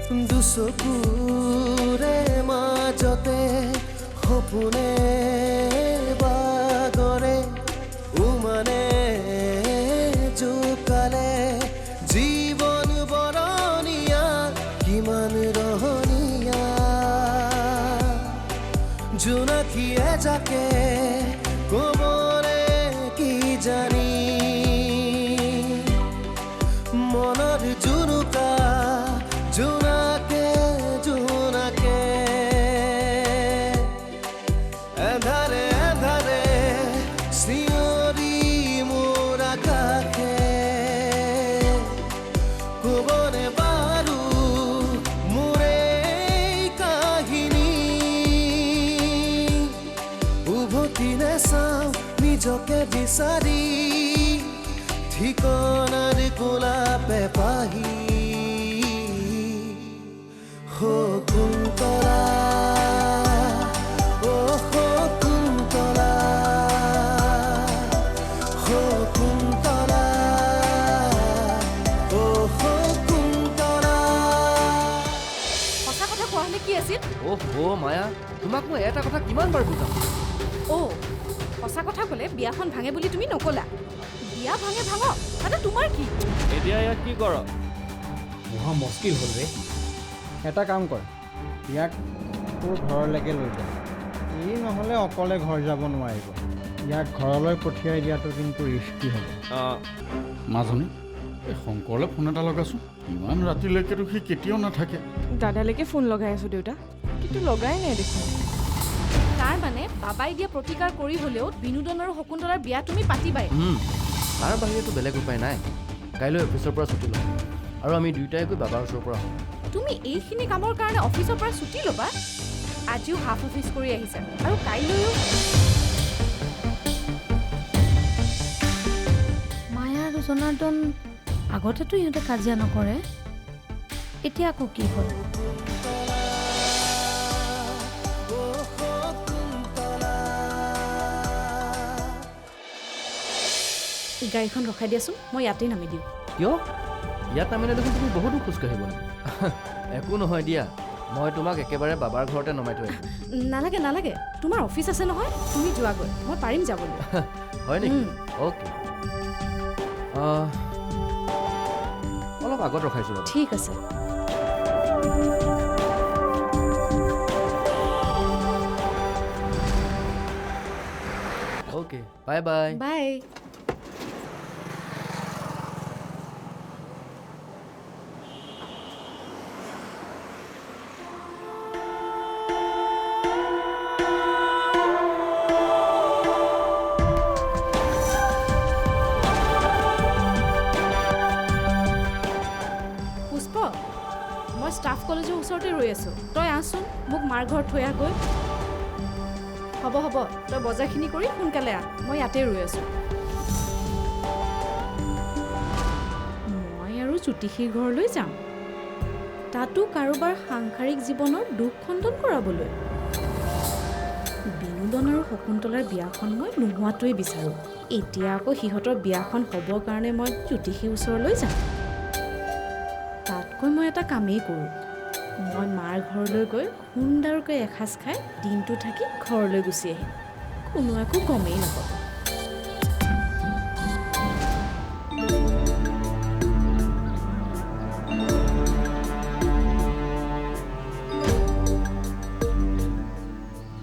দুচকুৰে মাজতে সপোনে বাগৰে উমানে জোকালে জীৱন বৰণীয়া কিমান ৰহণীয়া জোনাকীয়ে যাকে কবৰে কি জানি মনৰ জুনুকা জোনাকে জোনাকে এধাৰে এধাৰে চিঞৰি মোৰ আকাশে কবনে বাৰু মোৰে কাহিনী উভতি নাচাওঁ নিজকে বিচাৰি ঠিকনাৰ গোলাপে পাহি শকুন্তলা ও শকুন্তলা শকুন্তলা ও শকুন্তলা সঁচা কথা কোৱা হলে কি আছিল মায়া তোমাক মই এটা কথা কিমান বাৰ বুজাম সঁচা কথা ক'লে বিয়াখন ভাঙে বুলি তুমি নকলা বিয়া ভাঙে ভাঙক তাতে তোমাৰ কি এতিয়া ইয়াক কি কৰ মহা মুস্কিল হ'ল ৰে এটা কাম কৰ ইয়াক তোৰ ঘৰলৈকে লৈ যা ই নহ'লে অকলে ঘৰ যাব নোৱাৰিব ইয়াক ঘৰলৈ পঠিয়াই দিয়াটো কিন্তু ৰিস্কি হ'ব মাজনী এই শংকৰলৈ ফোন এটা লগাচোন ইমান ৰাতিলৈকেতো সি কেতিয়াও নাথাকে দাদালৈকে ফোন লগাই আছোঁ দেউতা কিন্তু লগাই নাই দেখোন তাৰ মানে বাবাই দিয়া প্ৰতিকাৰ কৰি হ'লেও বিনোদন আৰু শকুন্তলাৰ বিয়া তুমি পাতিবাই তাৰ বাহিৰেতো বেলেগ উপায় নাই কাইলৈ অফিচৰ পৰা ছুটি ল'ম আৰু আমি দুয়োটাই গৈ বাবাৰ ওচৰৰ পৰা হ'ম তুমি এইখিনি কামৰ কাৰণে অফিচৰ পৰা ছুটি ল'বা আজিও হাফ অফিচ কৰি আহিছা আৰু কাইলৈও মায়া আৰু জনাৰ্দন আগতেতো ইহঁতে কাজিয়া নকৰে এতিয়া আকৌ কি হ'ল গাড়ীখন ৰখাই দিয়াচোন মই ইয়াতেই নামি দিওঁ কিয় ইয়াত নামিলে দেখোন তুমি বহুতো খোজকাঢ়িব একো নহয় দিয়া মই তোমাক একেবাৰে বাবাৰ ঘৰতে নমাই থৈ আহিম নালাগে নালাগে তোমাৰ অফিচ আছে নহয় তুমি যোৱাগৈ মই পাৰিম যাবলৈ হয় নেকি অ'কে অলপ আগত ৰখাইছোঁ ঠিক আছে অ'কে বাই বাই বাই মই ষ্টাফ কলেজৰ ওচৰতে ৰৈ আছোঁ তই আহচোন মোক মাৰ ঘৰত থৈ আহগৈ হ'ব হ'ব তই বজাৰখিনি কৰি সোনকালে আহ মই ইয়াতে ৰৈ আছোঁ মই আৰু জ্যোতিষীৰ ঘৰলৈ যাম তাতো কাৰোবাৰ সাংসাৰিক জীৱনৰ দুখ খণ্ডন কৰাবলৈ বিনোদন আৰু শকুন্তলাৰ বিয়াখন মই নোহোৱাটোৱেই বিচাৰোঁ এতিয়া আকৌ সিহঁতৰ বিয়াখন হ'বৰ কাৰণে মই জ্যোতিষীৰ ওচৰলৈ যাম তাতকৈ মই এটা কামেই কৰোঁ মই মাৰ ঘৰলৈ গৈ সুন্দৰকৈ এসাঁজ খাই দিনটো থাকি ঘৰলৈ গুচি আহিম কোনো একো গমেই নাপাব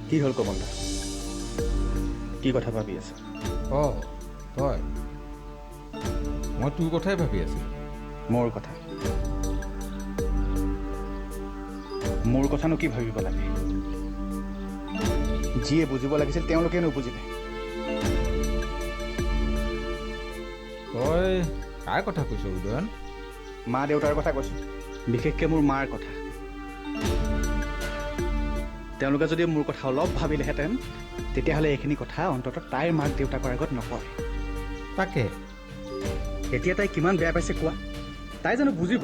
কি হ'ল কমলদা কি কথা ভাবি আছে তই মই তোৰ কথাই ভাবি আছিলোঁ মোৰ কথানো কি ভাবিব লাগে যিয়ে বুজিব লাগিছিল তেওঁলোকে নুবুজিলে তই কাৰ কথা কৈছ উদয়ন মা দেউতাৰ কথা কৈছোঁ বিশেষকৈ মোৰ মাৰ কথা তেওঁলোকে যদি মোৰ কথা অলপ ভাবিলেহেঁতেন তেতিয়াহ'লে এইখিনি কথা অন্ততঃ তাইৰ মাক দেউতাকৰ আগত নকয় তাকে এতিয়া তাই কিমান বেয়া পাইছে কোৱা তাই জানো বুজিব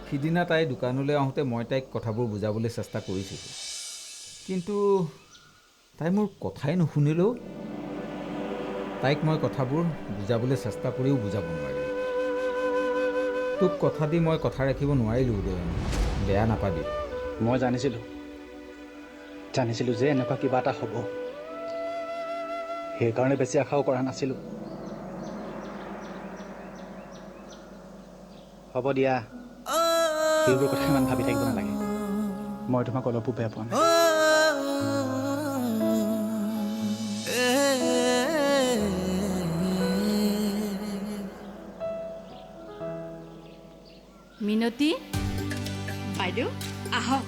সিদিনা তাই দোকানলৈ আহোঁতে মই তাইক কথাবোৰ বুজাবলৈ চেষ্টা কৰিছিলোঁ কিন্তু তাই মোৰ কথাই নুশুনিলেও তাইক মই কথাবোৰ বুজাবলৈ চেষ্টা কৰিও বুজাব নোৱাৰিলোঁ তোক কথা দি মই কথা ৰাখিব নোৱাৰিলোঁ উদয়ন, বেয়া নাপাবি। মই জানিছিলোঁ যে এনেকুৱা কিবা এটা হ'ব, সেইকাৰণে বেছি আশাও কৰা নাছিলোঁ। হ'ব দিয়া, সেইবোৰ কথা ইমান ভাবি থাকিব নালাগে। মই তোমাক অলপো বেয়া পোৱা নাই। মিনতী বাইদেউ আহক,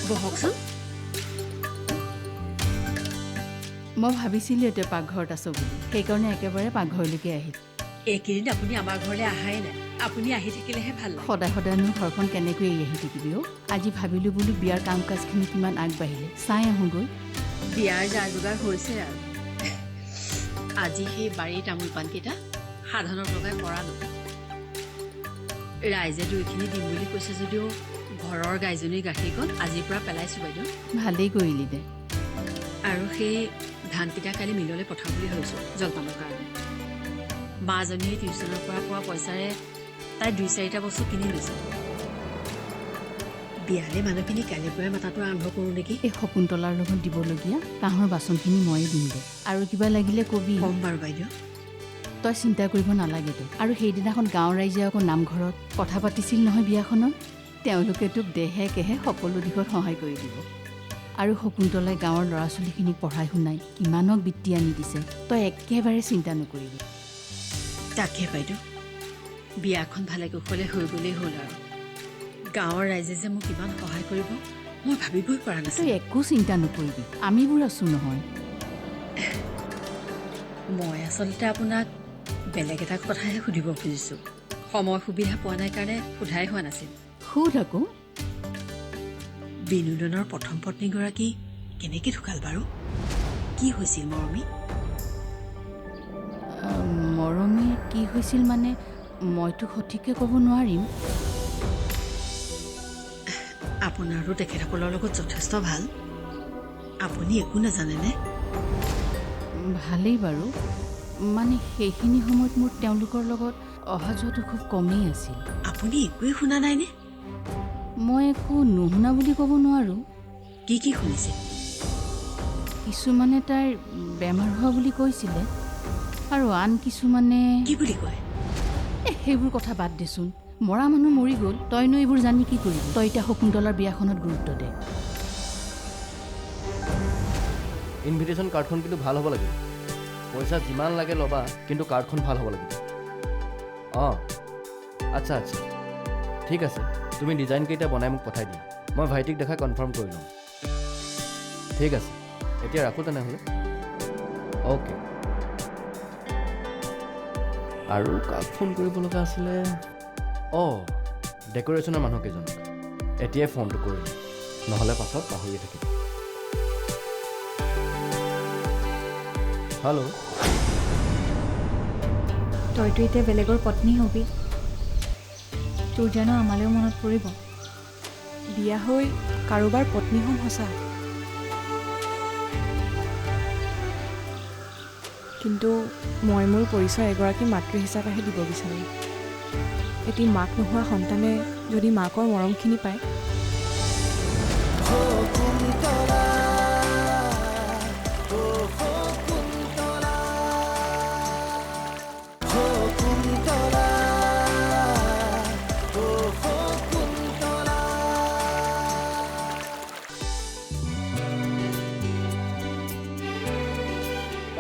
বহকচোন। মই ভাবিছিলোঁ এতিয়া পাকঘৰত আছোঁ বুলি, সেইকাৰণে একেবাৰে পাকঘৰলৈকে আহিলোঁ। এইকেইদিন আপুনি আমাৰ ঘৰলৈ আহাই নাই, আপুনি আহি থাকিলেহে ভাল লাগে। সদায় সদায়নো ঘৰখন কেনেকৈ এৰি আহি থাকিবি অ'? আজি ভাবিলোঁ বোলো বিয়াৰ কাম কাজখিনি কিমান আগবাঢ়িলে, চাই আহোঁগৈ। বিয়াৰ যা যোগাৰ হৈছে আৰু। আজি সেই বাৰীৰ তামোল পাণকেইটা সাধনত লগাই কৰালোঁ। ৰাইজে দৈখিনি দিম বুলি কৈছে যদিও ঘৰৰ গাইজনীৰ গাখীৰকণ আজিৰ পৰা পেলাইছোঁ বাইদেউ। ভালেই কৰিলি দে। আৰু সেই ধানকেইটা কালি মিললৈ পঠাম বুলি ভাবিছোঁ জলপানৰ কাৰণে। মাজনীয়ে টিউশ্যনৰ পৰা পোৱা পইচাৰে তাই 2-4টা বস্তু কিনি লৈছে। বিয়ালে মানুহখিনি কালিৰ পৰাই মাতাটো আৰম্ভ কৰোঁ নেকি? এই শকুন্তলাৰ লগত দিবলগীয়া কাঁহৰ বাচনখিনি ময়ে দিম দে, আৰু কিবা লাগিলে কবি। ক'ম বাৰু বাইদেউ। তই চিন্তা কৰিব নালাগে দে। আৰু সেইদিনাখন গাঁৱৰ ৰাইজে আকৌ নামঘৰত কথা পাতিছিল নহয় বিয়াখনত, তেওঁলোকে তোক দেহে কেহে সকলো দিশত সহায় কৰি দিব। আৰু শকুন্তলাই গাঁৱৰ ল'ৰা ছোৱালীখিনিক পঢ়াই শুনাই কিমানক বৃত্তি আনি দিছে, তই একেবাৰে চিন্তা নকৰিবি। তাকে বাইদেউ, বিয়াখন ভালে কুশলে হৈ গ'লেই হ'ল আৰু। গাঁৱৰ ৰাইজে যে মোক ইমান সহায় কৰিব মই ভাবিবই পৰা তই নাছিলোঁ। একো চিন্তা নকৰিবি, আমিবোৰ আছোঁ নহয়। মই আচলতে আপোনাক বেলেগ এটা কথাহে সুধিব খুজিছোঁ। সময় সুবিধা পোৱা নাই কাৰণে সোধাই হোৱা নাছিল। সুধ আকৌ। বিনোদনৰ প্ৰথম পত্নীগৰাকী কেনেকৈ ঢুকাল বাৰু? কি হৈছিল মৰমী? মৰমীৰ কি হৈছিল মানে মইতো সঠিককৈ ক'ব নোৱাৰিম। আপোনাৰো তেখেতসকলৰ লগত যথেষ্ট ভাল। আপুনি একো নাজানেনে? ভালেই বাৰু, মানে সেইখিনি সময়ত মোৰ তেওঁলোকৰ লগত অহা যোৱাটো খুব কমেই আছিল। আপুনি একোৱেই শুনা নাইনে? মই একো নুশুনা বুলি ক'ব নোৱাৰোঁ। কি কি শুনিছে? কিছুমানে তাইৰ বেমাৰ হোৱা বুলি কৈছিলে, আৰু আন কিছুমানে কি বুলি কয়? সেইবোৰ কথা বাদ দেচোন, মৰা মানুহ মৰি গ'ল, তইনো এইবোৰ জানি কি কৰিবি? তই এতিয়া শকুন্তলাৰ বিয়াখনত গুৰুত্ব দে। ইনভিটেশ্যন কাৰ্ডখন কিন্তু ভাল হ'ব লাগিব। পইচা যিমান লাগে ল'বা, কিন্তু কাৰ্ডখন ভাল হ'ব লাগিব। অঁ, আচ্ছা আচ্ছা, ঠিক আছে। তুমি ডিজাইনকেইটা বনাই মোক পঠাই দিয়া, মই ভাইটিক দেখাই কনফাৰ্ম কৰি ল'ম। ঠিক আছে, এতিয়া ৰাখোঁ তেনেহ'লে। অ'কে। আৰু কাক ফোন কৰিব লগা আছিলে? অঁ, ডেক'ৰেশ্যনৰ মানুহকেইজনক এতিয়াই ফোনটো কৰিম, নহ'লে পাছত পাহৰিয়ে থাকিম। হেল্ল'। তইতো এতিয়া বেলেগৰ পত্নী হবি, তোৰ জানো আমালৈও মনত পৰিব? বিয়া হৈ কাৰোবাৰ পত্নী হ'ম সঁচা, কিন্তু মই মোৰ পৰিচয় এগৰাকী মাতৃ হিচাপেহে দিব বিচাৰোঁ। এটি মাক নোহোৱা সন্তানে যদি মাকৰ মৰমখিনি পায়, শকুন্তলা ও শকুন্তলা শকুন্তলা ও শকুন্তলা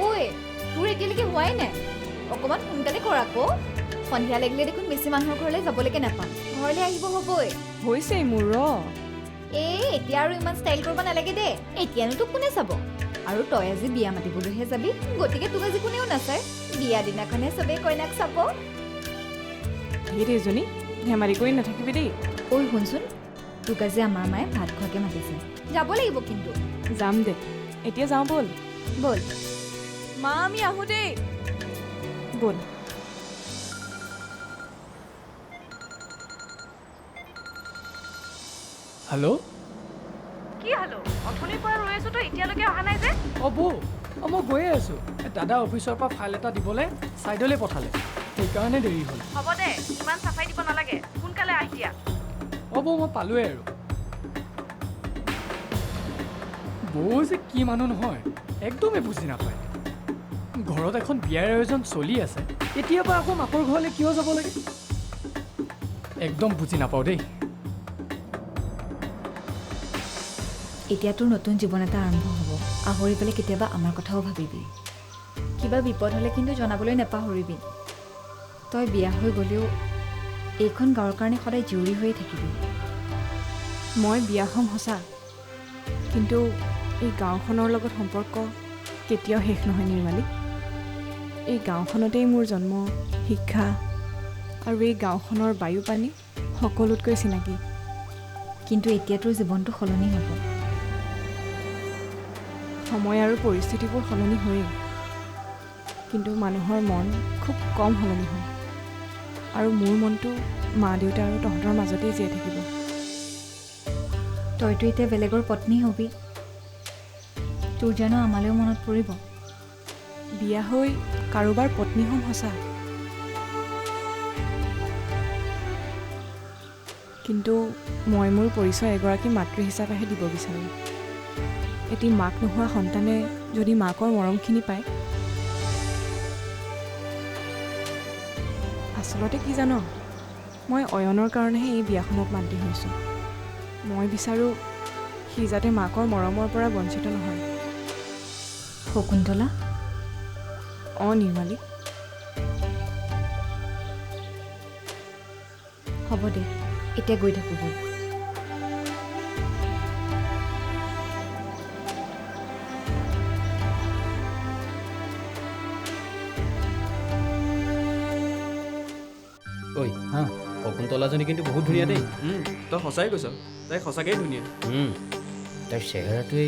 ঐ, তোৰ এতিয়ালৈকে হোৱাই নাই, অকণমান সোনকালে কৰ আকৌ। সন্ধিয়া লাগিলে দেখোন বেছি মানুহৰ ঘৰলৈ যাবলৈকে নাপাম, ঘৰলৈ আহিব হ'বই। হৈছেই মোৰ এতিয়া আৰু ইমান ষ্টাইল কৰিব নালাগে দেই, এতিয়ানো তোক কোনে চাব? আৰু তই আজি বিয়া মাতিবলৈহে যাবি, গতিকে তোক আজি কোনেও নাচায়। বিয়া দিনাখনে চবেই কইনাক চাব। সেই এজনী ধেমালি কৰি নাথাকিবি দেই। ঐ শুনচোন, তোক আজি আমাৰ মায়ে ভাত খোৱাকৈ মাতিছে, যাব লাগিব কিন্তু। যাম দে, এতিয়া যাওঁ ব'ল। ব'ল। মা আমি আহোঁ দেই, ব'ল। হেল্ল'। কি হেল্ল'? অথনিৰ পৰা ৰৈ আছোঁ, তই এতিয়ালৈকে অহা নাই যে? অঁ বৌ, মই গৈয়ে আছোঁ। দাদা অফিচৰ পৰা ফাইল এটা দিবলৈ ছাইডলৈ পঠালে। সেইকাৰণে দেৰি হ'ল। হ'ব দে, ইমান চাফাই দিব নালাগে, সোনকালে আহি দিয়া। হ'ব মই পালোৱে আৰু। বৌ যে কি মানুহ নহয় একদমেই বুজি নাপায়। ঘৰত এখন বিয়াৰ আয়োজন চলি আছে, কেতিয়াবা আকৌ মাকৰ ঘৰলৈ কিয় যাব লাগে একদম বুজি নাপাওঁ দেই। এতিয়া তোৰ নতুন জীৱন এটা আৰম্ভ হ'ব। আহৰি পেলাই কেতিয়াবা আমাৰ কথাও ভাবিবি। কিবা বিপদ হ'লে কিন্তু জনাবলৈ নেপাহৰিবি। তই বিয়া হৈ গ'লেও এইখন গাঁৱৰ কাৰণে সদায় জীয়ৰী হৈয়ে থাকিবি। মই বিয়া হ'ম সঁচা, কিন্তু এই গাঁওখনৰ লগত সম্পৰ্ক কেতিয়াও শেষ নহয় নিৰ্মালী। এই গাঁওখনতেই মোৰ জন্ম, শিক্ষা আৰু এই গাঁওখনৰ বায়ু পানী সকলোতকৈ চিনাকি। কিন্তু এতিয়া তোৰ জীৱনটো সলনি হ'ব। সময় আৰু পৰিস্থিতিবোৰ সলনি হয়েই, কিন্তু মানুহৰ মন খুব কম সলনি হয়। আৰু মোৰ মনটো মা দেউতা আৰু তহঁতৰ মাজতেই জীয়াই থাকিব। তইতো এতিয়া বেলেগৰ পত্নী হবি, তোৰ জানো আমালৈও মনত পৰিব? বিয়া হৈ কাৰোবাৰ পত্নী হ'ম সঁচা, কিন্তু মই মোৰ পৰিচয় এগৰাকী মাতৃ হিচাপেহে দিব বিচাৰোঁ। এটি মাক নোহোৱা সন্তানে যদি মাকৰ মৰমখিনি পায়, আচলতে কি জান, মই অয়নৰ কাৰণেহে এই বিয়াখনত মান্তি হৈছোঁ। মই বিচাৰোঁ সি যাতে মাকৰ মৰমৰ পৰা বঞ্চিত নহয়। শকুন্তলা, অঁ নিৰ্মালী, হ'ব দে, এতিয়া গৈ থাকোঁ ব'ল। ঐ হা শকুন্তলাজনী কিন্তু বহুত ধুনীয়া দেই। তই সঁচাই কৈছ, তাই সঁচাকৈ ধুনীয়া। তাইৰ চেহেৰাটোৱে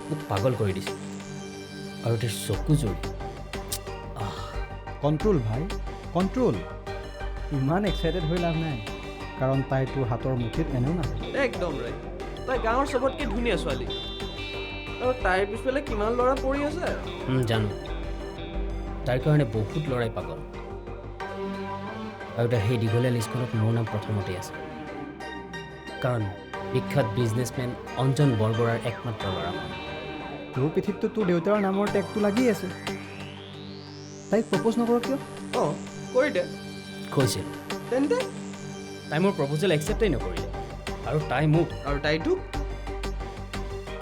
মোক পাগল কৰি দিছে, আৰু তাইৰ চকুযোৰ। কণ্ট্ৰল ভাই, কণ্ট্ৰল। ইমান এক্সাইটেড হৈ লাভ নাই, কাৰণ তাই তোৰ হাতৰ মুঠিত এনেও নাহে। একদম ৰাইট, তাই গাঁৱৰ চবতকৈ ধুনীয়া ছোৱালী, আৰু তাইৰ পিছফালে কিমান ল'ৰা পৰি আছে। জানো, তাইৰ কাৰণে বহুত ল'ৰাই পাগল, আৰু তাই সেই দীঘলীয়া লিষ্টখনত মোৰ নাম প্ৰথমতেই আছে, কাৰণ বিখ্যাত বিজনেছমেন অঞ্জন বৰবৰাৰ একমাত্ৰ ল'ৰা মই। তোৰ পিঠিততো তোৰ দেউতাৰ নামৰ টেগটো লাগি আছে। তাইক প্ৰপ'জ নকৰ কিয়? অঁ কৰি দে কৈছিল, তেন্তে। তাই মোৰ প্ৰপ'জেল একচেপ্টেই নকৰিলে, আৰু তাই মোক। আৰু তাইতো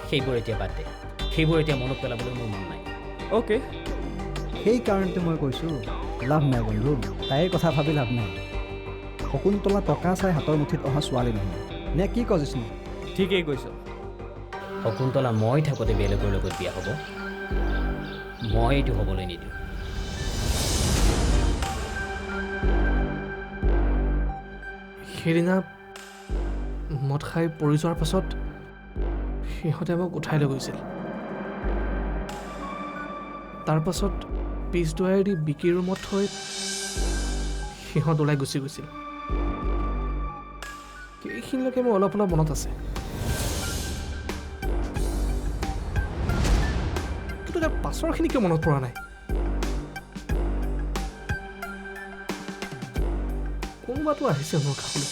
সেইবোৰ এতিয়া বাদ দে, সেইবোৰ এতিয়া মনত পেলাবলৈ মোৰ মন নাই। অ'কে, সেইকাৰণতে মই কৈছোঁ লাভ নাই বন্ধু, তাইৰ কথা ভাবি লাভ নাই। শকুন্তলা টকা চাই হাতৰ মুঠিত অহা ছোৱালী নহয়, নে কি কজিছ নে? ঠিকেই কৈছ। শকুন্তলা মই থাকোঁতে বেলেগৰ লগত বিয়া হ'ব, মই এইটো হ'বলৈ নিদিওঁ। সেইদিনা মদ খাই পৰি যোৱাৰ পাছত সিহঁতে মোক উঠাই লৈ গৈছিল। তাৰ পাছত পিছ দুৱাৰেদি বিকি ৰুমত থৈ সিহঁত ওলাই গুচি গৈছিল। এইখিনিলৈকে মোৰ অলপ অলপ মনত আছে, কিন্তু তাৰ পাছৰখিনি কিয় মনত পৰা নাই? কোনোবাতো আহিছে মোৰ কাষলৈ,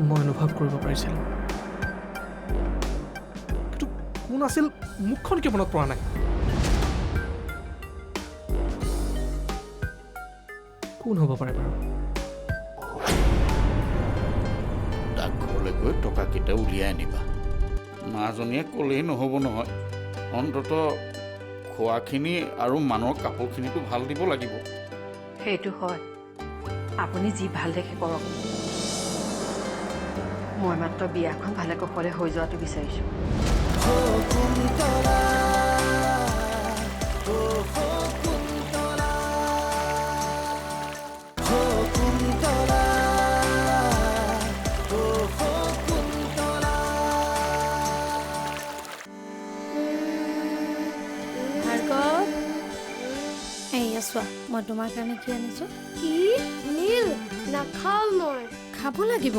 মই অনুভৱ কৰিব পাৰিছিলোঁ, কিন্তু কোন আছিল মুখখন কিয় মনত পৰা নাই? কোন হ'ব পাৰে বাৰু? তাক ঘৰলৈ গৈ টকাকেইটা উলিয়াই আনিবা। মাজনীয়ে ক'লেই নহ'ব নহয়, অন্তত খোৱাখিনি আৰু মানুহৰ কাপোৰখিনিতো ভাল দিব লাগিব। সেইটো হয়, আপুনি যি ভাল দেখে কৰক। মই মাত্ৰ বিয়াখন ভালে কুশলে হৈ যোৱাটো বিচাৰিছোঁ। শকুন্তলা, অ শকুন্তলা, শকুন্তলা, অ শকুন্তলা। ভাৰ্গৱ, এয়া চোৱা, মই তোমাৰ কাৰণে কি আনিছোঁ। কি নীল? নাখাওঁ মই। খাব লাগিব।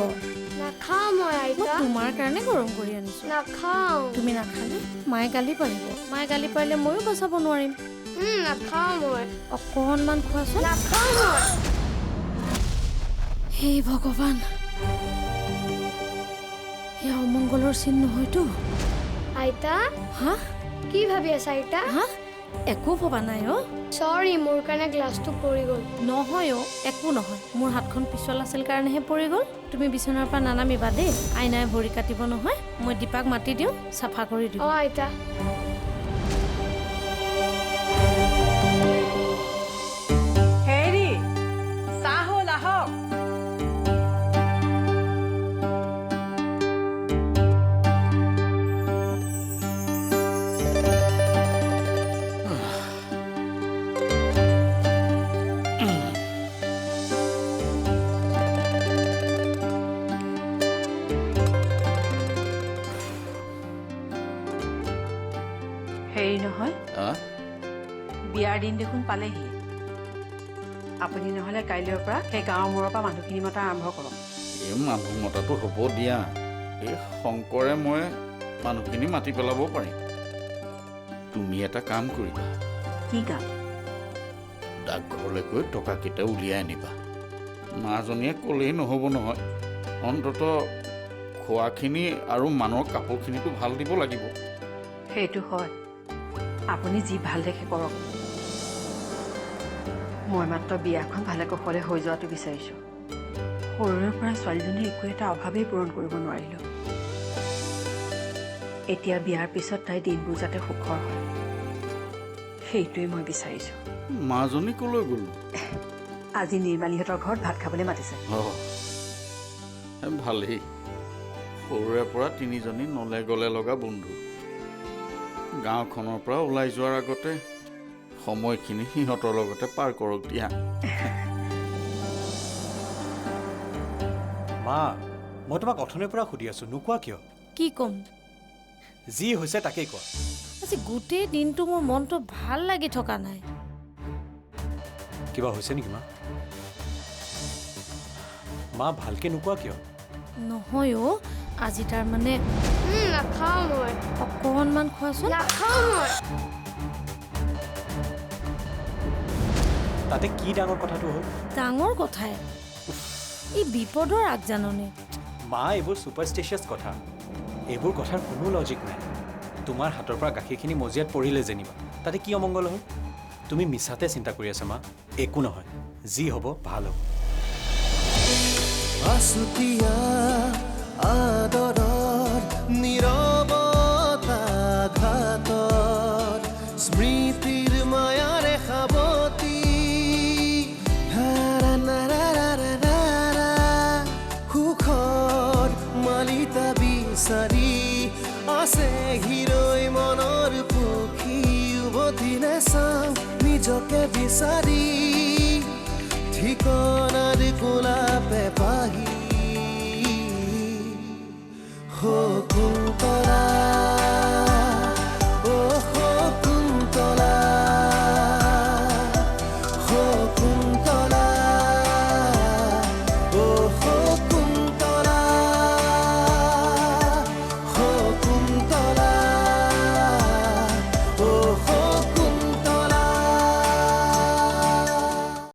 নাখাওঁ মই আইতা তোমাৰ কাৰণে গৰম কৰি আনিছো নাখাওঁ তুমি নাখালে মায়ে গালি পাৰিব মায়ে গালি পাৰিলে ময়ো বচাব নোৱাৰিম নাখাওঁ মই অকণমান খোৱাচোন নাখাওঁ মই হে ভগৱান এয়া অমংগলৰ চিন নহয়তো আইতা হা কি ভাবি আছা আইতা হা একো ভবা নাই অ' চৰি মোৰ কাৰণে গ্লাছটো পৰি গ'ল নহয় অ' একো নহয় মোৰ হাতখন পিছল আছিল কাৰণেহে পৰি গ'ল তুমি বিচনাৰ পৰা নানামিবা দেই আইনাই ভৰি কাটিব নহয় মই দীপাক মাতি দিওঁ চাফা কৰি দিওঁ অ' আইতা হেৰি চাহ হ'ল আহক হেৰি নহয় বিয়াৰ দিন দেখোন পালেহি আপুনি নহ'লে কাইলৈৰ পৰা সেই গাঁৱৰ মূৰৰ পৰা মানুহখিনি মতা আৰম্ভ কৰক এই মানুহ মতাটো হ'ব দিয়া এই শংকৰে মই মানুহখিনি মাতি পেলাব পাৰিম তুমি এটা কাম কৰিবা কি কাম ডাকঘৰলৈ গৈ টকাকেইটা উলিয়াই আনিবা মাজনীয়ে ক'লেই নহ'ব নহয় অন্তত খোৱাখিনি আৰু মানুহৰ কাপোৰখিনিতো ভাল দিব লাগিব সেইটো হয় আপুনি যি ভাল দেখে কৰক মই মাত্ৰ বিয়াখন ভালে কুশলে হৈ যোৱাটো বিচাৰিছোঁ সৰুৰে পৰা ছোৱালীজনীৰ একো এটা অভাৱেই পূৰণ কৰিব নোৱাৰিলোঁ এতিয়া বিয়াৰ পিছত তাইৰ দিনবোৰ যাতে সুখৰ হয় সেইটোৱেই মই বিচাৰিছোঁ মাজনী ক'লৈ গ'ল আজি নিৰ্মালীহঁতৰ ঘৰত ভাত খাবলৈ মাতিছে ভালেই সৰুৰে পৰা তিনিজনী নলে গলে লগা বন্ধু গাঁওখনৰ পৰা ওলাই যোৱাৰ আগতে সময়খিনি সিহঁতৰ লগতে পাৰ কৰক দিয়া মা মই তোমাক অথনিৰ পৰা সুধি আছো নোকোৱা কিয় কি ক'ম যি হৈছে তাকেই কোৱা আজি গোটেই দিনটো মোৰ মনটো ভাল লাগি থকা নাই কিবা হৈছে নেকি মা মা ভালকে নোকোৱা কিয় নহয় অ' আজি তাৰ মানে নাখাওঁ মই অকণমান খোৱাচোন নাখাওঁ মই তাতে কি ডাঙৰ কথাটো হ'ল ডাঙৰ কথাই এই বিপদৰ আগজাননী মা এইবোৰ ছুপাৰষ্টিচিয়াছ কথা এইবোৰ কথাৰ কোনো লজিক নাই তোমাৰ হাতৰ পৰা গাখীৰখিনি মজিয়াত পৰিলে যেনিবা তাতে কি অমংগল হ'ল তুমি মিছাতে চিন্তা কৰি আছা মা একো নহয় যি হ'ব ভাল হ'ব আছুতীয়া আদৰৰ নীৰৱতা ঘাতত স্মৃতিৰ মায়াৰে সাৱতি সুখৰ মালিতা বিচাৰি আছে হিৰৈ মনৰ পক্ষী উভতি নাচাওঁ নিজকে বিচাৰি ঠিকনাৰ গোলাপে পাহি